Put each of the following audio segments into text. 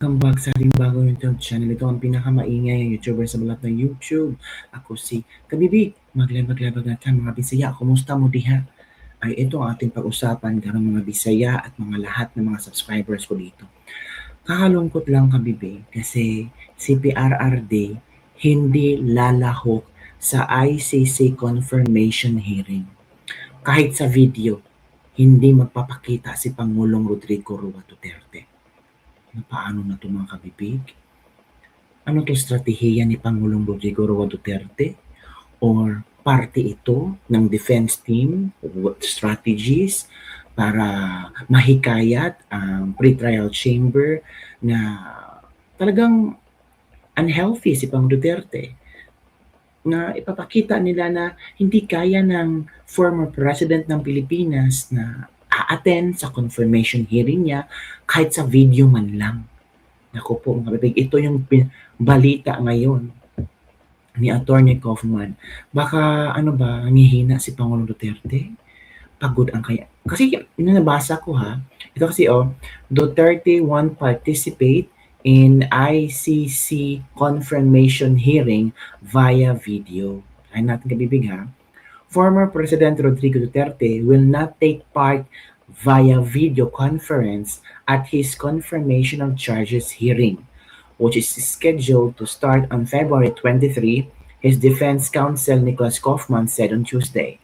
Welcome back sa ating bagong YouTube channel. Ito ang pinakamaingay na YouTuber sa balat ng YouTube. Ako si Kabibig. Maglabag-labag natin mga Bisaya. Kumusta mo diha? Ay ito ang ating pag-usapan karang mga Bisaya at mga lahat ng mga subscribers ko dito. Kakalungkot lang Kabibig kasi si PRRD hindi lalahok sa ICC confirmation hearing. Kahit sa video, hindi magpapakita si Pangulong Rodrigo Roa Duterte. Paano na ito mga kabibig? Ano to strategiya ni Pangulong Rodrigo Roa Duterte? Or parte ito ng defense team, strategies para mahikayat ang pre-trial chamber na talagang unhealthy si Pang Duterte, na ipapakita nila na hindi kaya ng former president ng Pilipinas na a-attend sa confirmation hearing niya kahit sa video man lang. Naku po mga bibig, ito yung balita ngayon ni Attorney Kaufman. Baka ano ba, nangihina si Pangulong Duterte? Pagod ang kaya. Kasi nabasa ko ha, ito kasi Duterte won't participate in ICC confirmation hearing via video. Ay natin kabibig ha. Former President Rodrigo Duterte will not take part via video conference at his confirmation of charges hearing, which is scheduled to start on February 23, his defense counsel Nicholas Kaufman said on Tuesday.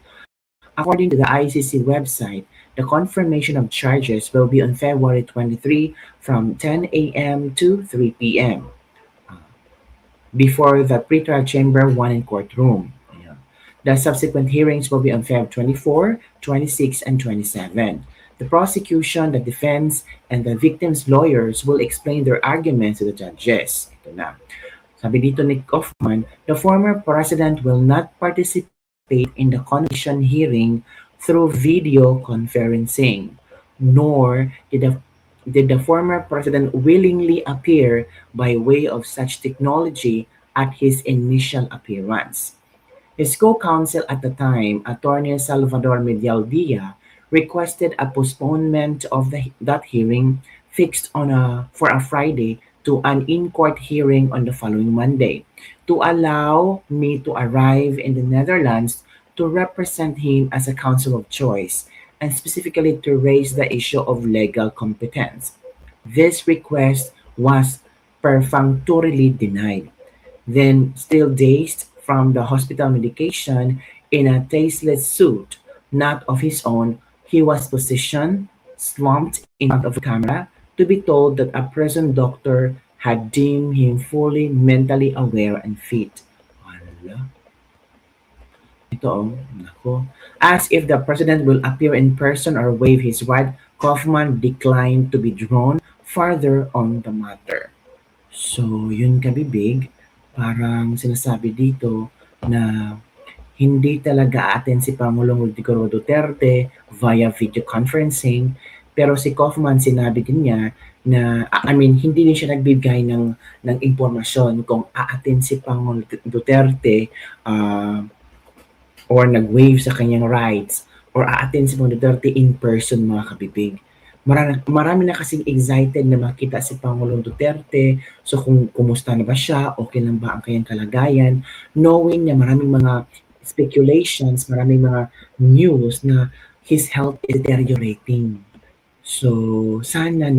According to the ICC website, the confirmation of charges will be on February 23 from 10 a.m. to 3 p.m. before the pretrial chamber 1 in courtroom. The subsequent hearings will be on Feb 24, 26, and 27. The prosecution, the defense, and the victims' lawyers will explain their arguments to the judges. Ito na. Sabi dito ni Kaufman, the former president will not participate in the confirmation hearing through video conferencing, nor did the former president willingly appear by way of such technology at his initial appearance. His co-counsel at the time, Attorney Salvador Medialdea, requested a postponement of that hearing fixed for a Friday to an in-court hearing on the following Monday to allow me to arrive in the Netherlands to represent him as a counsel of choice and specifically to raise the issue of legal competence. This request was perfunctorily denied. Then, still dazed from the hospital medication in a tasteless suit, not of his own, he was positioned, slumped in front of the camera, to be told that a prison doctor had deemed him fully mentally aware and fit. Wala. Ito, nako. As if the president will appear in person or wave his right, Kaufman declined to be drawn further on the matter. So, yun kabibig, parang sinasabi dito na hindi talaga attend si Pangulong Rodrigo Duterte via video conferencing. Pero si Kaufman sinabi din niya na, hindi din siya nagbigay ng impormasyon kung a-attend si Pangulong Duterte or nag-waive sa kanyang rights or a-attend si Pangulong Duterte in person mga kabibig. Marami na kasing excited na makita si Pangulong Duterte. So kung kumusta na ba siya, okay lang ba ang kanyang kalagayan, knowing na maraming mga speculations, maraming mga news na his health is deteriorating. So sana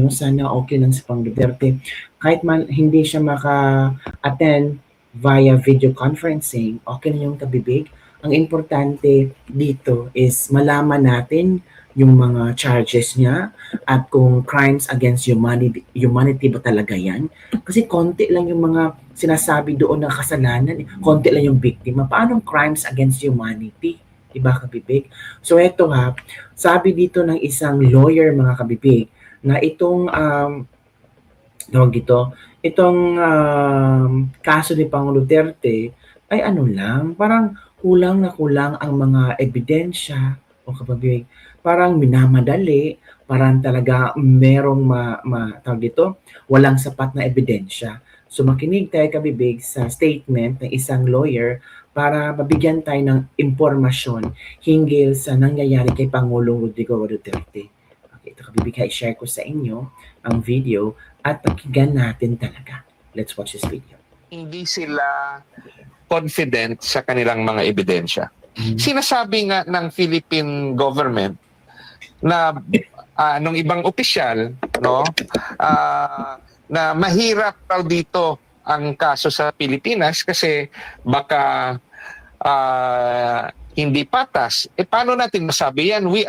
okay lang si Pangulong Duterte. Kahit man hindi siya maka-attend via video conferencing, okay na yung kabibig. Ang importante dito is malaman natin yung mga charges niya at kung crimes against humanity ba talaga yan. Kasi konti lang yung mga sinasabi doon na kasalanan, konti lang yung biktima. Paano crimes against humanity? Diba kabibig? So eto ha, sabi dito ng isang lawyer mga kabibig na itong kaso ni Pangulong Duterte ay parang kulang ang mga ebidensya o kabibig. Parang minamadali, parang talaga merong walang sapat na ebidensya. So makinig tayo kabibig sa statement ng isang lawyer para mabigyan tayo ng impormasyon hinggil sa nangyayari kay Pangulong Rodrigo Duterte. Ito kabibigay, share ko sa inyo ang video at pakinggan natin talaga. Let's watch this video. Hindi sila confident sa kanilang mga ebidensya. Sinasabi nga ng Philippine government na nung ibang opisyal, no, na mahirap raw dito ang kaso sa Pilipinas kasi baka hindi patas. Paano natin masabi yan? We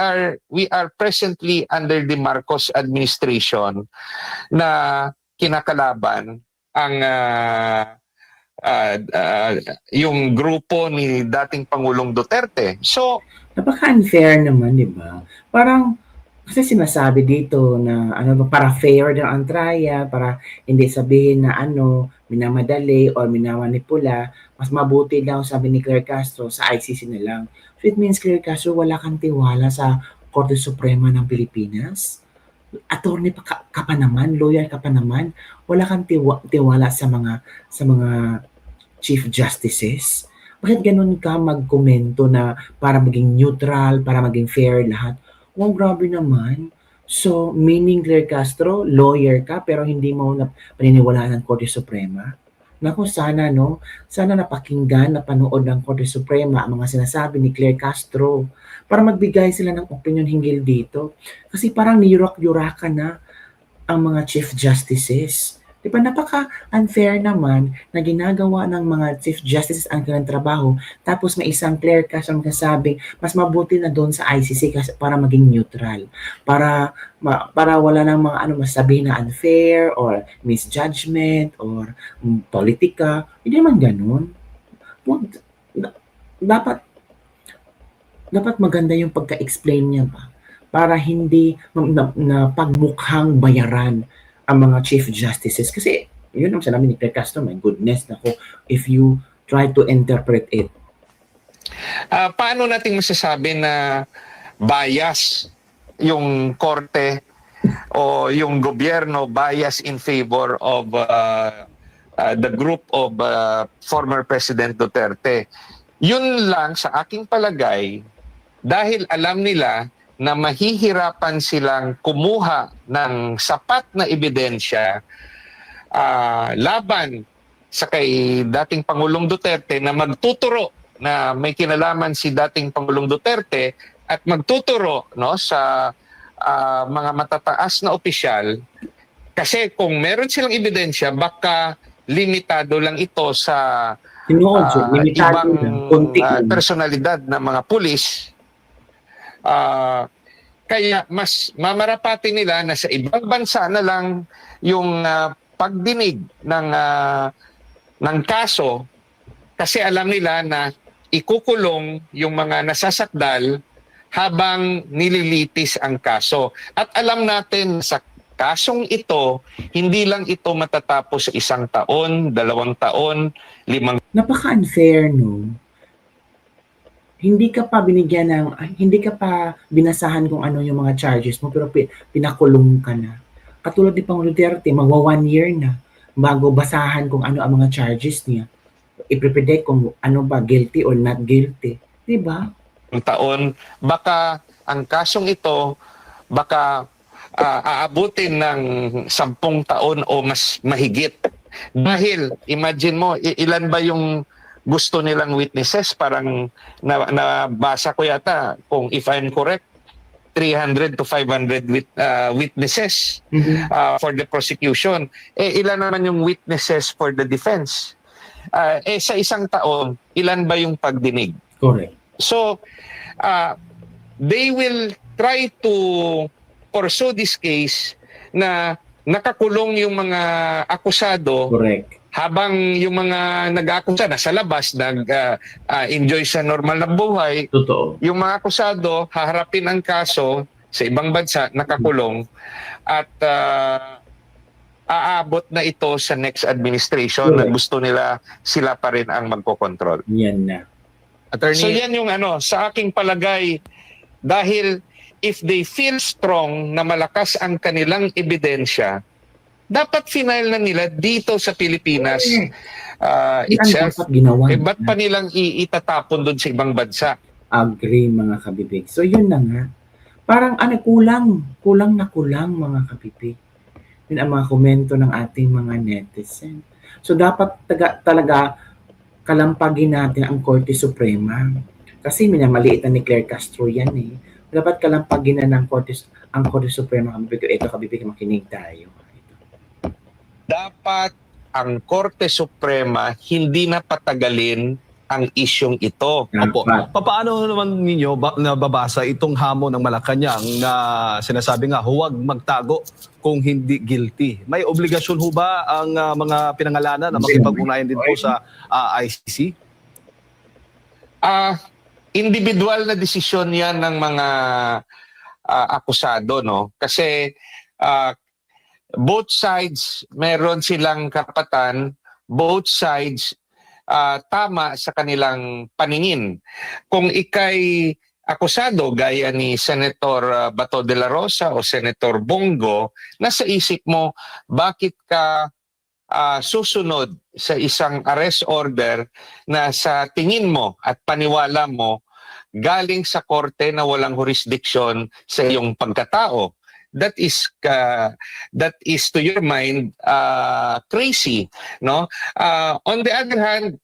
are presently under the Marcos administration na kinakalaban ang yung grupo ni dating Pangulong Duterte. So, napaka-unfair naman, di ba? Parang, kasi sinasabi dito na para fair daw ang trial, para hindi sabihin na minamadali or minamanipula, mas mabuti daw, sabi ni Claire Castro, sa ICC na lang. So it means, Claire Castro, wala kang tiwala sa Korte Suprema ng Pilipinas? Attorney ka pa naman, lawyer ka pa naman, wala kang tiwala sa mga chief justices? Bakit ganun ka magkomento na para maging neutral, para maging fair lahat? Wow, grabe naman. So, meaning Claire Castro, lawyer ka pero hindi mo paniniwalaan ng Korte Suprema? Naku, sana napakinggan, napanood ng Korte Suprema ang mga sinasabi ni Claire Castro para magbigay sila ng opinion hinggil dito. Kasi parang niyurak-yurakan na ang mga chief justices. Di ba, napaka-unfair naman na ginagawa ng mga chief justices ang kanilang trabaho, tapos may isang Claire Castro ang kasabing mas mabuti na doon sa ICC kasi para maging neutral, para wala nang mga masabi na unfair or misjudgment or politika. Hindi naman ganun. Dapat maganda yung pagka-explain niya ba, para hindi na pagmukhang bayaran ang mga chief justices. Kasi yun ang sinabi ni Claire Castro, my goodness, nako, if you try to interpret it. Paano natin masasabi na bias yung korte o yung gobyerno bias in favor of the group of former President Duterte? Yun lang sa aking palagay, dahil alam nila na mahihirapan silang kumuha ng sapat na ebidensya laban sa kay dating Pangulong Duterte na magtuturo na may kinalaman si dating Pangulong Duterte at magtuturo sa mga matataas na opisyal. Kasi kung meron silang ebidensya, baka limitado lang ito sa ibang personalidad ng mga pulis. Kaya mas mamarapati nila na sa ibang bansa na lang yung pagdinig ng kaso, kasi alam nila na ikukulong yung mga nasasakdal habang nililitis ang kaso. At alam natin sa kasong ito, hindi lang ito matatapos sa 1 taon, 2 taon, 5. Napaka-unfair, no? Hindi ka pa binasahan kung ano yung mga charges mo, pero pinakulong ka na. Katulad ni Pangulong Duterte, magwa 1 year na bago basahan kung ano ang mga charges niya. I-predict kung ano ba, guilty or not guilty. Diba? Taon, baka ang kasong ito, baka aabutin ng 10 taon o mas mahigit. Dahil, imagine mo, ilan ba yung gusto nilang witnesses? Parang nabasa ko yata, kung if I'm correct, 300 to 500 witnesses for the prosecution. Ilan naman yung witnesses for the defense? Sa 1 taon, ilan ba yung pagdinig? Correct. So, they will try to pursue this case na nakakulong yung mga akusado. Correct. Habang yung mga nag-aakusa nasa labas, nag-enjoy sa normal na buhay. Totoo. Yung mga akusado, haharapin ang kaso sa ibang bansa, nakakulong, at aabot na ito sa next administration. Correct. Na gusto nila sila pa rin ang magkokontrol. Yan na. Attorney. So yan yung sa aking palagay, dahil if they feel strong na malakas ang kanilang ebidensya, dapat final na nila dito sa Pilipinas itself. Ba't pa nilang itatapon doon sa ibang bansa? Agree, mga kabibig. So yun na nga. Parang kulang na kulang mga kapipi. Yun ang mga komento ng ating mga netizen. So dapat talaga kalampagin natin ang Korte Suprema. Kasi minamaliit na ni Claire Castro yan eh. Dapat kalampagin na ng ang Korte Suprema. Ito kabibi, makinig tayo. Dapat ang Korte Suprema hindi na patagalin ang isyong ito. Opo. Dapat. Paano naman ninyo nababasa itong hamon ng Malacanang na sinasabi nga huwag magtago kung hindi guilty? May obligasyon ho ba ang mga pinangalanan na makipag-ugnayan din po sa ICC? Individual na desisyon yan ng mga akusado, no? Kasi both sides meron silang karapatan, both sides tama sa kanilang paningin. Kung ikay akusado gaya ni Senator Bato de la Rosa o Senator Bongo, nasa isip mo bakit ka susunod sa isang arrest order na sa tingin mo at paniwala mo galing sa korte na walang jurisdiction sa iyong pagkatao. That is to your mind crazy, no? On the other hand,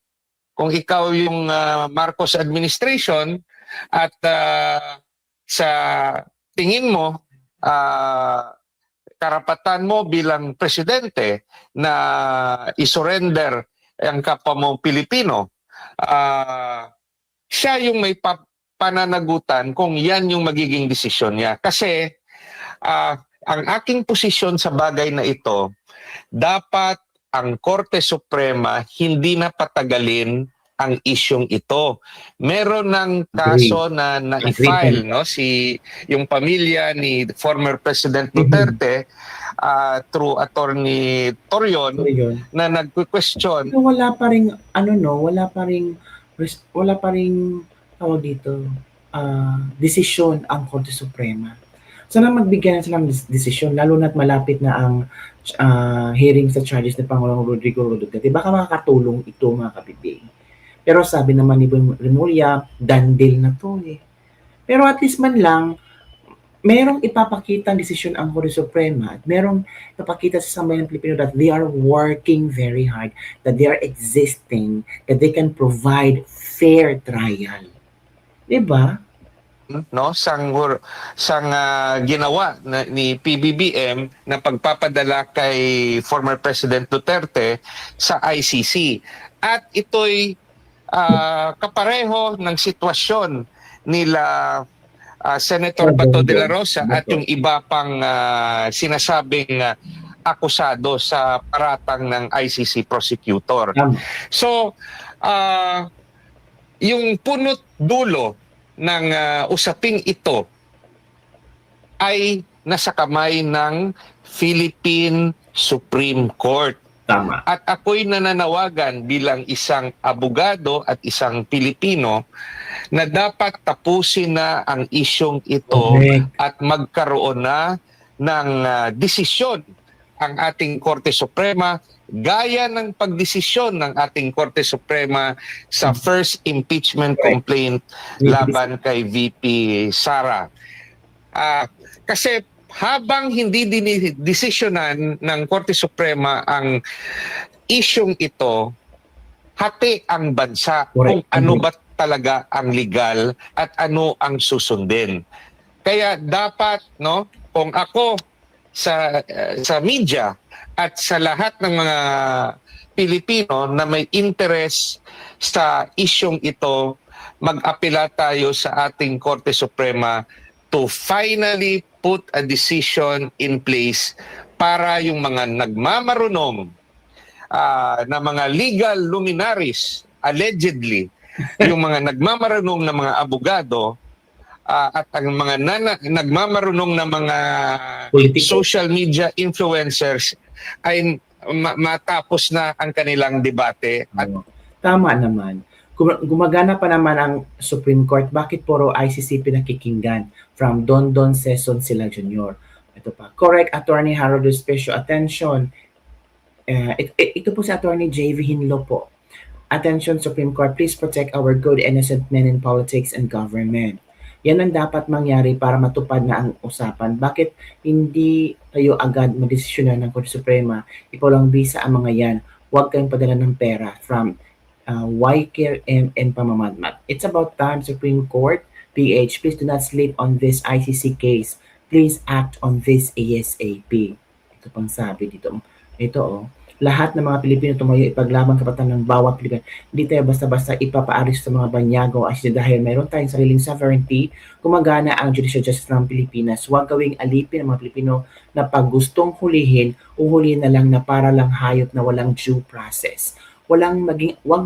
kung ikaw yung Marcos administration at sa tingin mo karapatan mo bilang presidente na isurrender ang kapwa mo Pilipino, siya yung may pananagutan kung yan yung magiging desisyon niya. Kasi ang aking posisyon sa bagay na ito, dapat ang Korte Suprema hindi na patagalin ang isyong ito. Meron ng kaso na na-file, no, yung pamilya ni former President Duterte through Attorney Torion na nag-question. Wala pa ring tawag dito, desisyon ang Korte Suprema. Sana magbigay na silang desisyon, lalo na't malapit na ang hearing sa charges ni Pangulong Rodrigo Duterte. Baka makakatulong ito mga kapipig. Pero sabi naman ni Remulla, done deal na to eh. Pero at least man lang, merong ipapakita ang desisyon ang Korte Suprema at merong ipapakita sa sambayan ng Pilipino that they are working very hard, that they are existing, that they can provide fair trial. Diba? No, sang ginawa ni PBBM na pagpapadala kay former President Duterte sa ICC. At ito'y kapareho ng sitwasyon nila Senator Bato de la Rosa at yung iba pang sinasabing akusado sa paratang ng ICC prosecutor. So, yung punot dulo ng usaping ito ay nasa kamay ng Philippine Supreme Court. Tama. At ako'y nananawagan bilang isang abogado at isang Pilipino na dapat tapusin na ang isyong ito at magkaroon na ng desisyon ang ating Korte Suprema gaya ng pagdesisyon ng ating Korte Suprema sa first impeachment complaint laban kay VP Sara. Kasi habang hindi dinisisyonan ng Korte Suprema ang isyong ito, hati ang bansa kung ano ba talaga ang legal at ano ang susundin. Kaya dapat, no, kung ako sa media at sa lahat ng mga Pilipino na may interest sa isyong ito, mag-apela tayo sa ating Korte Suprema to finally put a decision in place para yung mga nagmamarunong na mga legal luminaries, allegedly, yung mga nagmamarunong na mga abogado, at ang mga nagmamarunong na mga social media influencers ay matapos na ang kanilang debate. At tama naman. Gumagana pa naman ang Supreme Court. Bakit puro ICC pinakikinggan? From Don Sesson sila Jr. Ito pa. Correct, Attorney Harold Special Attention. Ito po si Attorney J.V. Hinlo po. Attention Supreme Court, please protect our good innocent men in politics and government. Yan ang dapat mangyari para matupad na ang usapan. Bakit hindi kayo agad madesisyonan ng Korte Suprema? Ikaw lang bisa ang mga yan. Huwag kayong padala ng pera from YKM and pamamadmat. It's about time, Supreme Court, PH, please do not sleep on this ICC case. Please act on this ASAP. Ito pang sabi dito. Ito lahat ng mga Pilipino tumayo ipaglaban karapatan ng bawat Pilipino. Hindi tayo basta-basta ipapaaris sa mga banyago as dahil mayroon tayong sariling sovereignty, gumagana ang judicial justice ng Pilipinas. Huwag gawing alipin ng mga Pilipino na pag gustong hulihin, uhulihin na lang na para lang hayop na walang due process. Huwag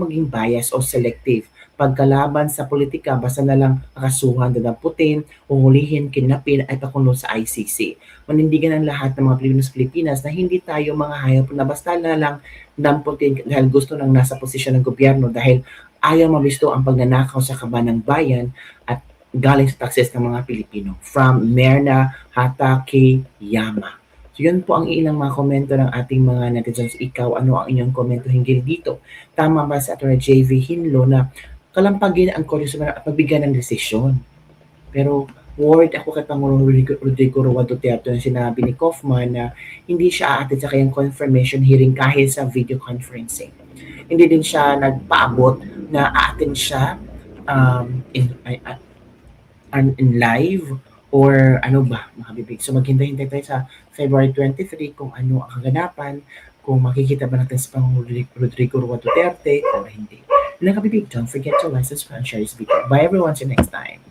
maging bias o selective. Pagkalaban sa politika, basta na lang kakasuhan, dadamputin, uhulihin, kidnapin ay pakulong sa ICC. Manindigan ang lahat ng mga Pilipino sa Pilipinas na hindi tayo mga hayop na basta na lang damputin dahil gusto nang nasa posisyon ng gobyerno dahil ayaw mabisto ang pagnanakaw sa kaban ng bayan at galing sa taxes ng mga Pilipino. From Merna Hatake Yama. So yun po ang ilang mga komento ng ating mga netizens. Ikaw, ano ang inyong komento hinggil dito? Tama ba sa Atty. JV Hinlo na kalampagin ang Korte Suprema at magbigyan ng desisyon? Pero worried ako kay Pangulong Rodrigo Roa Duterte na sinabi ni Kaufman na hindi siya aatin sa kanyang confirmation hearing kahit sa video conferencing. Hindi din siya nagpaabot na aatin siya in live or ano ba, mga bibig. So maghintay-hintay tayo sa February 23 kung ano ang kaganapan, kung makikita ba natin si Pangulong Rodrigo Roa Duterte o hindi. Mga kabibig, don't forget to like, subscribe, and share this video. Bye everyone, see you next time.